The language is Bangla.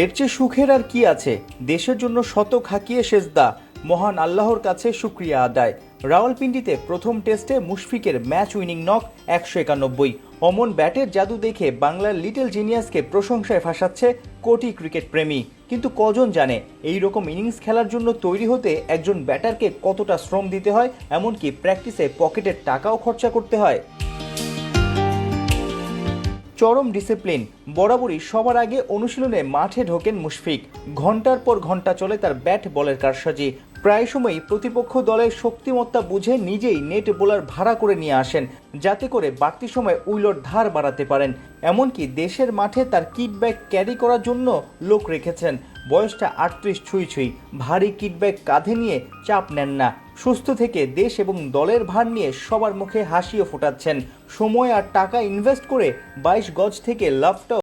এর চেয়ে সুখের আর কি আছে। দেশের জন্য শতক হাঁকিয়ে সেজদা, মহান আল্লাহর কাছে শুকরিয়া আদায়। রাওয়ালপিন্ডিতে প্রথম টেস্টে মুশফিকের ম্যাচ উইনিং নক 191। অমন ব্যাটের জাদু দেখে বাংলার লিটল জিনিয়াসকে প্রশংসায় ভাসাচ্ছে কোটি ক্রিকেট প্রেমী। কিন্তু কজন জানে এই রকম ইনিংস খেলার জন্য তৈরি হতে একজন ব্যাটারকে কতটা শ্রম দিতে হয়, এমনকি প্র্যাকটিসে পকেটের টাকাও খরচা করতে হয়। চরম ডিসিপ্লিন, বরাবরই সবার আগে অনুশীলনে মাঠে ঢোকেন মুশফিক। ঘন্টার পর ঘন্টা চলে তার ব্যাট বলের কারসাজি। প্রায় সময়ই প্রতিপক্ষ দলের শক্তিমত্তা বুঝে নিজেই নেট বোলার ভাড়া করে নিয়ে আসেন, যাতে করে বাড়তি সময় উইলর ধার বাড়াতে পারেন। এমনকি দেশের মাঠে তার কিটব্যাগ ক্যারি করার জন্য লোক রেখেছেন। বয়সটা 38 ছুঁই ছুঁই, ভারী কিটব্যাগ কাঁধে নিয়ে চাপ নেন না। সুস্থ থেকে দেশ এবং দলের ভার নিয়ে সবার মুখে হাসিও ফোটাচ্ছেন। সময় আর টাকা ইনভেস্ট করে 22 গজ থেকে লাভটাও